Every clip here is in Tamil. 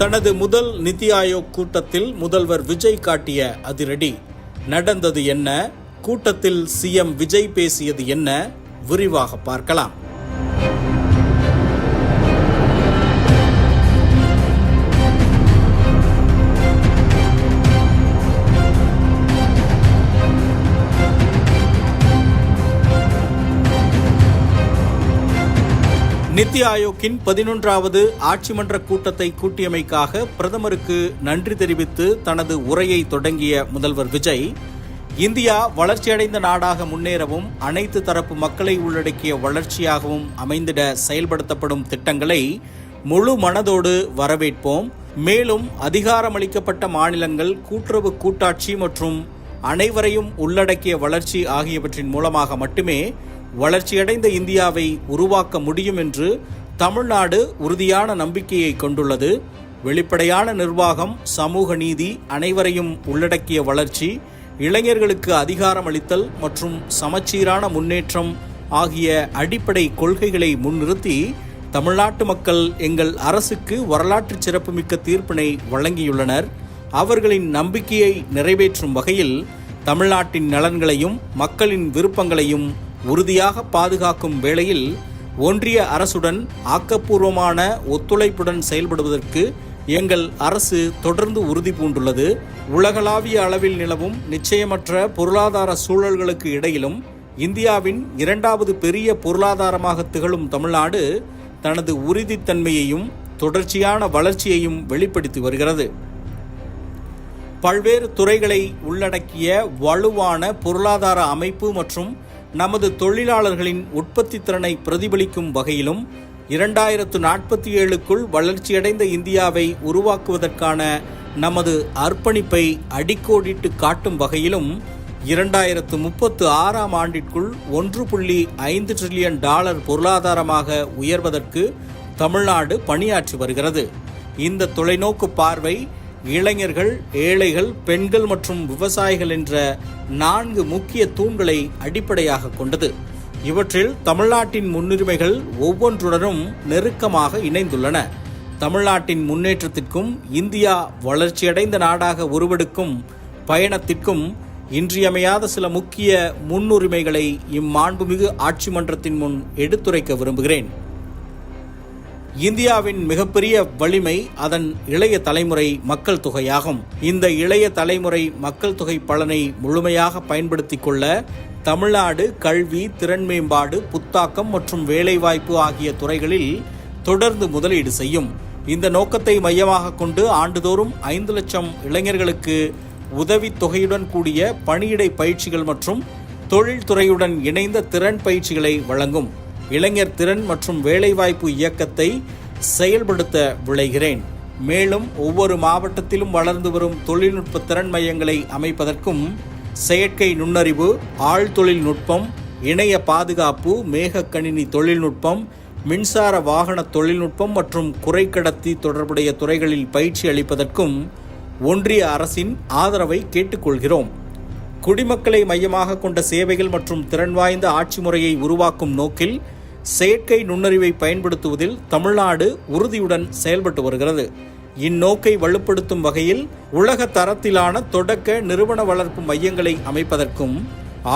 தனது முதல் நிதி ஆயோக் கூட்டத்தில் முதல்வர் விஜய் காட்டிய அதிரடி. நடந்தது என்ன? கூட்டத்தில் சிஎம் விஜய் பேசியது என்ன? விரிவாக பார்க்கலாம். நித்தி ஆயோக்கின் 11வது ஆட்சி மன்ற கூட்டத்தை கூட்டியமைக்காக பிரதமருக்கு நன்றி தெரிவித்து தனது உரையை தொடங்கிய முதல்வர் விஜய், இந்தியா வளர்ச்சியடைந்த நாடாக முன்னேறவும் அனைத்து தரப்பு மக்களை உள்ளடக்கிய வளர்ச்சியாகவும் அமைந்திட செயல்படுத்தப்படும் திட்டங்களை முழு மனதோடு வரவேற்போம். மேலும் அதிகாரமளிக்கப்பட்ட மாநிலங்கள் கூட்டுறவு கூட்டாட்சி மற்றும் அனைவரையும் உள்ளடக்கிய வளர்ச்சி ஆகியவற்றின் மூலமாக மட்டுமே வளர்ச்சியடைந்த இந்தியாவை உருவாக்க முடியும் என்று தமிழ்நாடு உறுதியான நம்பிக்கையை கொண்டுள்ளது. வெளிப்படையான நிர்வாகம், சமூக நீதி, அனைவரையும் உள்ளடக்கிய வளர்ச்சி, இளைஞர்களுக்கு அதிகாரம் அளித்தல் மற்றும் சமச்சீரான முன்னேற்றம் ஆகிய அடிப்படை கொள்கைகளை முன்னிறுத்தி தமிழ்நாட்டு மக்கள் எங்கள் அரசுக்கு வரலாற்று சிறப்புமிக்க தீர்ப்பினை வழங்கியுள்ளனர். அவர்களின் நம்பிக்கையை நிறைவேற்றும் வகையில் தமிழ்நாட்டின் நலன்களையும் மக்களின் விருப்பங்களையும் உறுதியாக பாதுகாக்கும் வேளையில் ஒன்றிய அரசுடன் ஆக்கப்பூர்வமான ஒத்துழைப்புடன் செயல்படுவதற்கு எங்கள் அரசு தொடர்ந்து உறுதி பூண்டுள்ளது. உலகளாவிய அளவில் நிலவும் நிச்சயமற்ற பொருளாதார சூழல்களுக்கு இடையிலும் இந்தியாவின் 2வது பெரிய பொருளாதாரமாக திகழும் தமிழ்நாடு தனது உறுதித்தன்மையையும் தொடர்ச்சியான வளர்ச்சியையும் வெளிப்படுத்தி வருகிறது. பல்வேறு துறைகளை உள்ளடக்கிய வலுவான பொருளாதார அமைப்பு மற்றும் நமது தொழிலாளர்களின் உற்பத்தி திறனை பிரதிபலிக்கும் வகையிலும் 2047க்குள் வளர்ச்சியடைந்த இந்தியாவை உருவாக்குவதற்கான நமது அர்ப்பணிப்பை அடிக்கோடிட்டு காட்டும் வகையிலும் 2036ஆம் ஆண்டிற்குள் $1.5 டிரில்லியன் பொருளாதாரமாக உயர்வதற்கு தமிழ்நாடு பணியாற்றி வருகிறது. இந்த தொலைநோக்கு பார்வை இளைஞர்கள், ஏழைகள், பெண்கள் மற்றும் விவசாயிகள் என்ற 4 முக்கிய தூண்களை அடிப்படையாக கொண்டது. இவற்றில் தமிழ்நாட்டின் முன்னுரிமைகள் ஒவ்வொன்றுடனும் நெருக்கமாக இணைந்துள்ளன. தமிழ்நாட்டின் முன்னேற்றத்திற்கும் இந்தியா வளர்ச்சியடைந்த நாடாக உருவெடுக்கும் பயணத்திற்கும் இன்றியமையாத சில முக்கிய முன்னுரிமைகளை இம்மாண்புமிகு ஆட்சி மன்றத்தின் முன் எடுத்துரைக்க விரும்புகிறேன். இந்தியாவின் மிகப்பெரிய வலிமை அதன் இளைய தலைமுறை மக்கள் தொகையாகும். இந்த இளைய தலைமுறை மக்கள் தொகை பலனை முழுமையாக பயன்படுத்திக் கொள்ள தமிழ்நாடு கல்வி, திறன் மேம்பாடு, புத்தாக்கம் மற்றும் வேலைவாய்ப்பு ஆகிய துறைகளில் தொடர்ந்து முதலீடு செய்யும். இந்த நோக்கத்தை மையமாக கொண்டு ஆண்டுதோறும் 5 லட்சம் இளைஞர்களுக்கு உதவித் தொகையுடன் கூடிய பணியிடை பயிற்சிகள் மற்றும் தொழில்துறையுடன் இணைந்த திறன் பயிற்சிகளை வழங்கும் இளைஞர் திறன் மற்றும் வேலைவாய்ப்பு இயக்கத்தை செயல்படுத்த விளைகிறேன். மேலும் ஒவ்வொரு மாவட்டத்திலும் வளர்ந்து வரும் தொழில்நுட்ப திறன் மையங்களை அமைப்பதற்கும் செயற்கை நுண்ணறிவு, ஆழ்தொழில்நுட்பம், இணைய பாதுகாப்பு, மேக கணினி தொழில்நுட்பம், மின்சார வாகன தொழில்நுட்பம் மற்றும் குறைக்கடத்தி தொடர்புடைய துறைகளில் பயிற்சி அளிப்பதற்கும் ஒன்றிய அரசின் ஆதரவை கேட்டுக்கொள்கிறோம். குடிமக்களை மையமாக கொண்ட சேவைகள் மற்றும் திறன் வாய்ந்த ஆட்சி முறையை உருவாக்கும் நோக்கில் செயற்கை நுண்ணறிவை பயன்படுத்துவதில் தமிழ்நாடு உறுதியுடன் செயல்பட்டு வருகிறது. இந்நோக்கை வலுப்படுத்தும் வகையில் உலக தரத்திலான தொடக்க நிறுவன வளர்ப்பு மையங்களை அமைப்பதற்கும்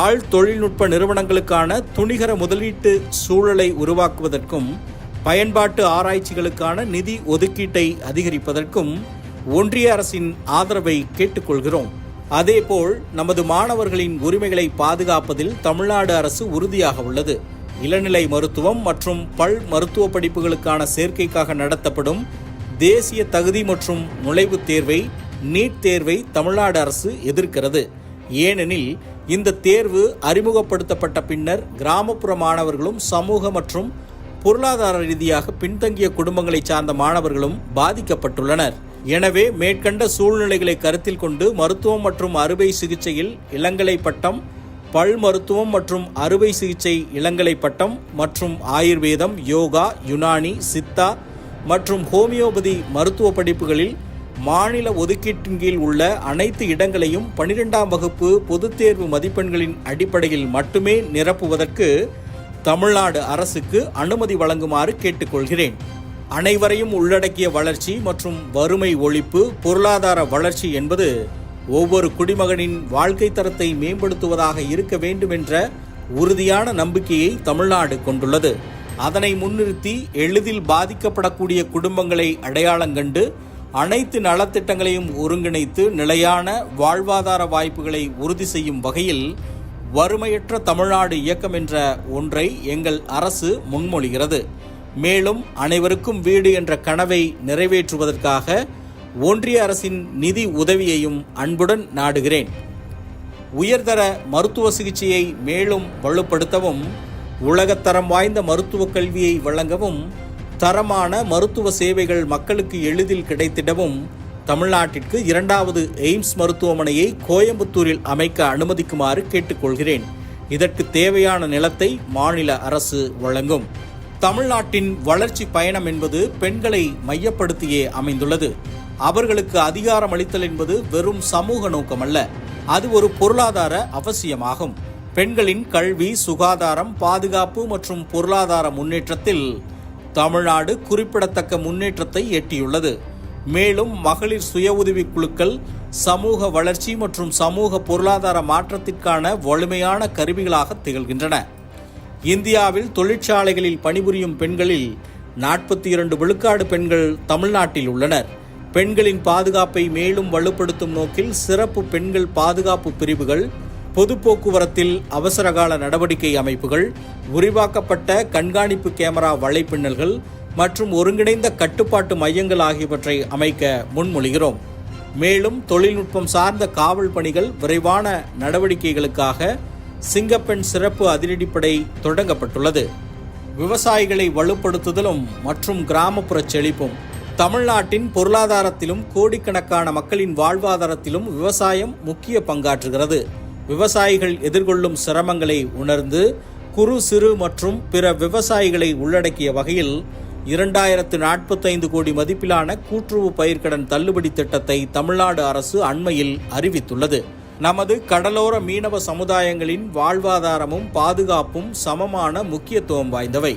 ஆழ் தொழில்நுட்ப நிறுவனங்களுக்கான துணிகர முதலீட்டு சூழலை உருவாக்குவதற்கும் பயன்பாட்டு ஆராய்ச்சிகளுக்கான நிதி ஒதுக்கீட்டை அதிகரிப்பதற்கும் ஒன்றிய அரசின் ஆதரவை கேட்டுக்கொள்கிறோம். அதேபோல் நமது மாணவர்களின் உரிமைகளை பாதுகாப்பதில் தமிழ்நாடு அரசு உறுதியாக உள்ளது. இளநிலை மருத்துவம் மற்றும் பல் மருத்துவ படிப்புகளுக்கான சேர்க்கைக்காக நடத்தப்படும் தேசிய தகுதி மற்றும் நுழைவுத் தேர்வை, நீட் தேர்வை தமிழ்நாடு அரசு எதிர்க்கிறது. ஏனெனில் இந்த தேர்வு அறிமுகப்படுத்தப்பட்ட பின்னர் கிராமப்புற மாணவர்களும் சமூக மற்றும் பொருளாதார ரீதியாக பின்தங்கிய குடும்பங்களை சார்ந்த மாணவர்களும் பாதிக்கப்பட்டுள்ளனர். எனவே மேற்கண்ட சூழ்நிலைகளை கருத்தில் கொண்டு மருத்துவம் மற்றும் அறுவை சிகிச்சையில் இளங்கலை பட்டம், பல் மருத்துவம் மற்றும் அறுவை சிகிச்சை இளங்கலை பட்டம் மற்றும் ஆயுர்வேதம், யோகா, யுனானி, சித்தா மற்றும் ஹோமியோபதி மருத்துவ படிப்புகளில் மாநில ஒதுக்கீட்டின் கீழ் உள்ள அனைத்து இடங்களையும் 12ஆம் வகுப்பு பொதுத் தேர்வு மதிப்பெண்களின் அடிப்படையில் மட்டுமே நிரப்புவதற்கு தமிழ்நாடு அரசுக்கு அனுமதி வழங்குமாறு கேட்டுக்கொள்கிறேன். அனைவரையும் உள்ளடக்கிய வளர்ச்சி மற்றும் வறுமை ஒழிப்பு, பொருளாதார வளர்ச்சி என்பது ஒவ்வொரு குடிமகனின் வாழ்க்கை தரத்தை மேம்படுத்துவதாக இருக்க வேண்டும் என்ற உறுதியான நம்பிக்கையை தமிழ்நாடு கொண்டுள்ளது. அதனை முன்னிறுத்தி எளிதில் பாதிக்கப்படக்கூடிய குடும்பங்களை அடையாளம் கண்டு அனைத்து நலத்திட்டங்களையும் ஒருங்கிணைத்து நிலையான வாழ்வாதார வாய்ப்புகளை உறுதி செய்யும் வகையில் வறுமையற்ற தமிழ்நாடு இயக்கம் என்ற ஒன்றை எங்கள் அரசு முன்மொழிகிறது. மேலும் அனைவருக்கும் வீடு என்ற கனவை நிறைவேற்றுவதற்காக ஒன்றிய அரசின் நிதி உதவியையும் அன்புடன் நாடுகிறேன். உயர்தர மருத்துவ சிகிச்சையை மேலும் வலுப்படுத்தவும், உலகத்தரம் வாய்ந்த மருத்துவ கல்வியை வழங்கவும், தரமான மருத்துவ சேவைகள் மக்களுக்கு எளிதில் கிடைத்திடவும் தமிழ்நாட்டிற்கு 2வது எய்ம்ஸ் மருத்துவமனையை கோயம்புத்தூரில் அமைக்க அனுமதிக்குமாறு கேட்டுக்கொள்கிறேன். இதற்கு தேவையான நிலத்தை மாநில அரசு வழங்கும். தமிழ்நாட்டின் வளர்ச்சி பயணம் என்பது பெண்களை மையப்படுத்தியே அமைந்துள்ளது. அவர்களுக்கு அதிகாரம் அளித்தல் என்பது வெறும் சமூக நோக்கமல்ல, அது ஒரு பொருளாதார அவசியமாகும். பெண்களின் கல்வி, சுகாதாரம், பாதுகாப்பு மற்றும் பொருளாதார முன்னேற்றத்தில் தமிழ்நாடு குறிப்பிடத்தக்க முன்னேற்றத்தை எட்டியுள்ளது. மேலும் மகளிர் சுய உதவிக் குழுக்கள் சமூக வளர்ச்சி மற்றும் சமூக பொருளாதார மாற்றத்திற்கான வலிமையான கருவிகளாக திகழ்கின்றன. இந்தியாவில் தொழிற்சாலைகளில் பணிபுரியும் பெண்களில் 42 விழுக்காடு பெண்கள் தமிழ்நாட்டில் உள்ளனர். பெண்களின் பாதுகாப்பை மேலும் வலுப்படுத்தும் நோக்கில் சிறப்பு பெண்கள் பாதுகாப்பு பிரிவுகள், பொது போக்குவரத்தில் அவசரகால நடவடிக்கை அமைப்புகள், விரிவாக்கப்பட்ட கண்காணிப்பு கேமரா வலைப்பின்னல்கள் மற்றும் ஒருங்கிணைந்த கட்டுப்பாட்டு மையங்கள் ஆகியவற்றை அமைக்க முன்மொழிகிறோம். மேலும் தொழில்நுட்பம் சார்ந்த காவல் பணிகள், விரைவான நடவடிக்கைகளுக்காக சிங்கப்பெண் சிறப்பு அதிரடிப்படை தொடங்கப்பட்டுள்ளது. விவசாயிகளை வலுப்படுத்துதலும் மற்றும் கிராமப்புற செழிப்பும். தமிழ்நாட்டின் பொருளாதாரத்திலும் கோடிக்கணக்கான மக்களின் வாழ்வாதாரத்திலும் விவசாயம் முக்கிய பங்காற்றுகிறது. விவசாயிகள் எதிர்கொள்ளும் சிரமங்களை உணர்ந்து குறு, சிறு மற்றும் பிற விவசாயிகளை உள்ளடக்கிய வகையில் 2045 கோடி மதிப்பிலான கூட்டுறவு பயிர்க்கடன் தள்ளுபடி திட்டத்தை தமிழ்நாடு அரசு அண்மையில் அறிவித்துள்ளது. நமது கடலோர மீனவ சமுதாயங்களின் வாழ்வாதாரமும் பாதுகாப்பும் சமமான முக்கியத்துவம் வாய்ந்தவை.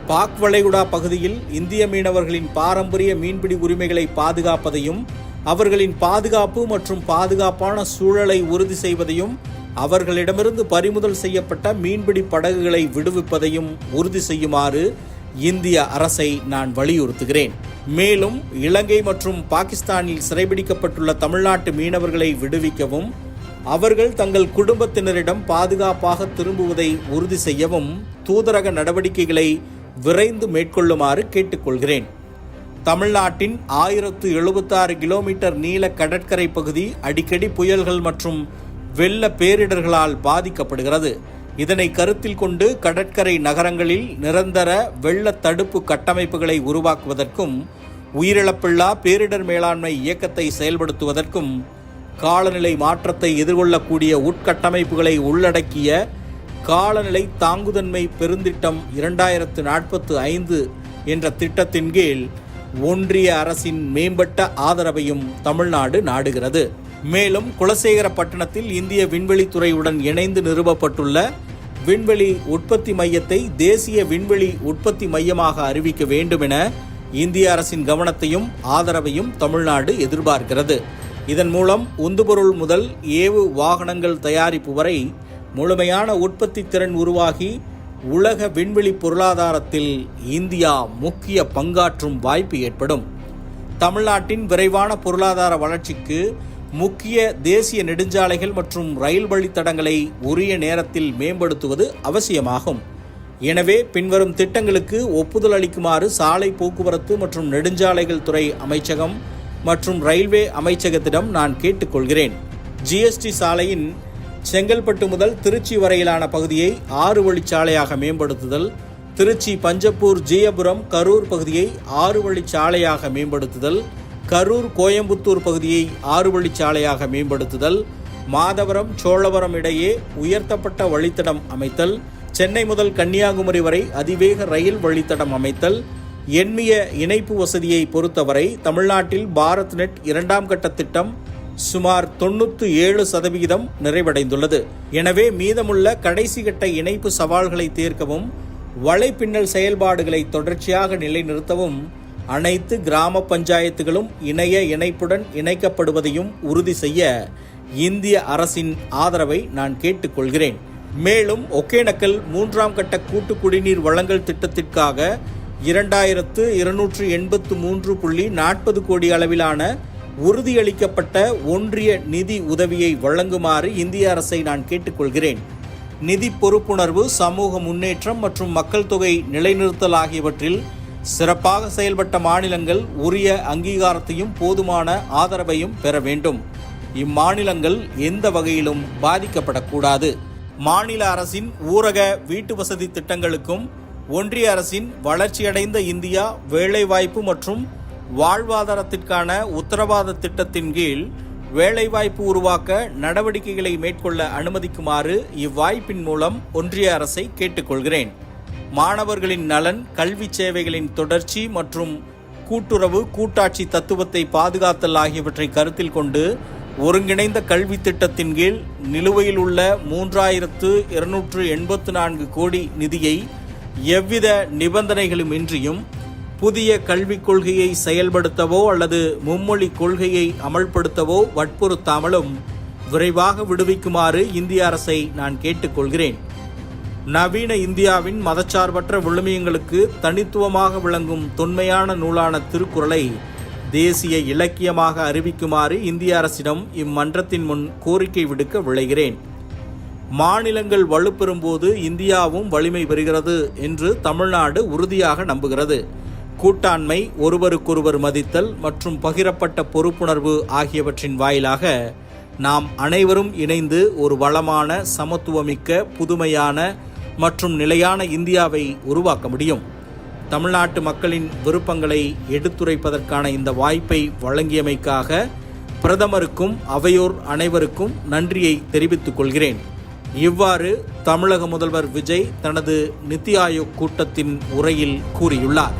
பாக் வளைகுடா பகுதியில் இந்திய மீனவர்களின் பாரம்பரிய மீன்பிடி உரிமைகளை பாதுகாப்பதையும், அவர்களின் பாதுகாப்பு மற்றும் பாதுகாப்பான சூழலை உறுதி செய்வதையும், அவர்களிடமிருந்து பறிமுதல் செய்யப்பட்ட மீன்பிடி படகுகளை விடுவிப்பதையும் உறுதி செய்யுமாறு இந்திய அரசை நான் வலியுறுத்துகிறேன். மேலும் இலங்கை மற்றும் பாகிஸ்தானில் சிறைபிடிக்கப்பட்டுள்ள தமிழ்நாட்டு மீனவர்களை விடுவிக்கவும், அவர்கள் தங்கள் குடும்பத்தினரிடம் பாதுகாப்பாக திரும்புவதை உறுதி செய்யவும் தூதரக நடவடிக்கைகளை விரைந்து மேற்கொள்ளுமாறு கேட்டுக்கொள்கிறேன். தமிழ்நாட்டின் 1076 கிலோமீட்டர் நீள கடற்கரை பகுதி அடிக்கடி புயல்கள் மற்றும் வெள்ள பேரிடர்களால் பாதிக்கப்படுகிறது. இதனை கருத்தில் கொண்டு கடற்கரை நகரங்களில் நிரந்தர வெள்ள தடுப்பு கட்டமைப்புகளை உருவாக்குவதற்கும், உயிரிழப்பில்லா பேரிடர் மேலாண்மை இயக்கத்தை செயல்படுத்துவதற்கும், காலநிலை மாற்றத்தை எதிர்கொள்ளக்கூடிய உட்கட்டமைப்புகளை உள்ளடக்கிய காலநிலை தாங்குதன்மை பெருந்திட்டம் 2045 என்ற திட்டத்தின் கீழ் ஒன்றிய அரசின் மேம்பட்ட ஆதரவையும் தமிழ்நாடு நாடுகிறது. மேலும் குலசேகரப்பட்டினத்தில் இந்திய விண்வெளித்துறையுடன் இணைந்து நிறுவப்பட்டுள்ள விண்வெளி உற்பத்தி மையத்தை தேசிய விண்வெளி உற்பத்தி மையமாக அறிவிக்க வேண்டும் என இந்திய அரசின் கவனத்தையும் ஆதரவையும் தமிழ்நாடு எதிர்பார்க்கிறது. இதன் மூலம் உந்துபொருள் முதல் ஏவு வாகனங்கள் தயாரிப்பு வரை முழுமையான உற்பத்தி திறன் உருவாகி உலக விண்வெளி பொருளாதாரத்தில் இந்தியா முக்கிய பங்காற்றும் வாய்ப்பு ஏற்படும். தமிழ்நாட்டின் விரைவான பொருளாதார வளர்ச்சிக்கு முக்கிய தேசிய நெடுஞ்சாலைகள் மற்றும் ரயில் வழித்தடங்களை உரிய நேரத்தில் மேம்படுத்துவது அவசியமாகும். எனவே பின்வரும் திட்டங்களுக்கு ஒப்புதல் அளிக்குமாறு சாலை போக்குவரத்து மற்றும் நெடுஞ்சாலைகள் துறை அமைச்சகம் மற்றும் ரயில்வே அமைச்சகத்திடம் நான் கேட்டுக்கொள்கிறேன். ஜிஎஸ்டி சாலையின் செங்கல்பட்டு முதல் திருச்சி வரையிலான பகுதியை 6 வழிச்சாலையாக மேம்படுத்துதல், திருச்சி பஞ்சப்பூர் ஜீயபுரம் கரூர் பகுதியை 6 வழிச்சாலையாக மேம்படுத்துதல், கரூர் கோயம்புத்தூர் பகுதியை 6 வழிச்சாலையாக மேம்படுத்துதல், மாதவரம் சோழவரம் இடையே உயர்த்தப்பட்ட வழித்தடம் அமைத்தல், சென்னை முதல் கன்னியாகுமரி வரை அதிவேக ரயில் வழித்தடம் அமைத்தல், எண்மிய இணைப்பு வசதியை பொறுத்தவரை தமிழ்நாட்டில் பாரத் நெட் 2ஆம் கட்ட திட்டம் சுமார் 97% நிறைவடைந்துள்ளது. எனவே மீதமுள்ள கடைசி கட்ட இணைப்பு சவால்களை தீர்க்கவும் வலைப்பின்னல் செயல்பாடுகளை தொடர்ச்சியாக நிலைநிறுத்தவும் அனைத்து கிராம பஞ்சாயத்துகளும் இணைய இணைப்புடன் இணைக்கப்படுவதையும் உறுதி செய்ய இந்திய அரசின் ஆதரவை நான் கேட்டுக்கொள்கிறேன். மேலும் ஒகேனக்கல் 3ஆம் கட்ட கூட்டு குடிநீர் வழங்கல் திட்டத்திற்காக 2283.40 கோடி அளவிலான உறுதியளிக்கப்பட்ட ஒன்றிய நிதி உதவியை வழங்குமாறு இந்திய அரசை நான் கேட்டுக்கொள்கிறேன். நிதி பொறுப்புணர்வு, சமூக முன்னேற்றம் மற்றும் மக்கள் தொகை நிலைநிறுத்தல் ஆகியவற்றில் சிறப்பாக செயல்பட்ட மாநிலங்கள் உரிய அங்கீகாரத்தையும் போதுமான ஆதரவையும் பெற வேண்டும். இம்மாநிலங்கள் எந்த வகையிலும் பாதிக்கப்படக்கூடாது. மாநில அரசின் ஊரக வீட்டு வசதி திட்டங்களுக்கும் ஒன்றிய அரசின் வளர்ச்சியடைந்த இந்தியா வேலைவாய்ப்பு மற்றும் வாழ்வாதாரத்திற்கான உத்தரவாத திட்டத்தின் கீழ் வேலைவாய்ப்பு உருவாக்க நடவடிக்கைகளை மேற்கொள்ள அனுமதிக்குமாறு இவ்வாய்ப்பின் மூலம் ஒன்றிய அரசை கேட்டுக்கொள்கிறேன். மாணவர்களின் நலன், கல்வி சேவைகளின் தொடர்ச்சி மற்றும் கூட்டுறவு கூட்டாட்சி தத்துவத்தை பாதுகாத்தல் ஆகியவற்றை கருத்தில் கொண்டு ஒருங்கிணைந்த கல்வி திட்டத்தின் கீழ் நிலுவையில் உள்ள 3284 கோடி நிதியை எவ்வித நிபந்தனைகளுமின்றியும் புதிய கல்விக் கொள்கையை செயல்படுத்தவோ அல்லது மும்மொழி கொள்கையை அமல்படுத்தவோ வற்புறுத்தாமலும் விரைவாக விடுவிக்குமாறு இந்திய அரசை நான் கேட்டுக்கொள்கிறேன். நவீன இந்தியாவின் மதச்சார்பற்ற விழுமியங்களுக்கு தனித்துவமாக விளங்கும் தொன்மையான நூலான திருக்குறளை தேசிய இலக்கியமாக அறிவிக்குமாறு இந்திய அரசிடம் இம்மன்றத்தின் முன் கோரிக்கை விடுக்க விளைகிறேன். மாநிலங்கள் வலுப்பெறும்போது இந்தியாவும் வலிமை பெறுகிறது என்று தமிழ்நாடு உறுதியாக நம்புகிறது. கூட்டாண்மை, ஒருவருக்கொருவர் மதித்தல் மற்றும் பகிரப்பட்ட பொறுப்புணர்வு ஆகியவற்றின் வாயிலாக நாம் அனைவரும் இணைந்து ஒரு வளமான, சமத்துவமிக்க, புதுமையான மற்றும் நிலையான இந்தியாவை உருவாக்க முடியும். தமிழ்நாட்டு மக்களின் விருப்பங்களை எடுத்துரைப்பதற்கான இந்த வாய்ப்பை வழங்கியமைக்காக பிரதமருக்கும் அவையோர் அனைவருக்கும் நன்றியை தெரிவித்துக் கொள்கிறேன். இவ்வாறு தமிழக முதல்வர் விஜய் தனது நித்தி ஆயோக் கூட்டத்தின் உரையில் கூறியுள்ளார்.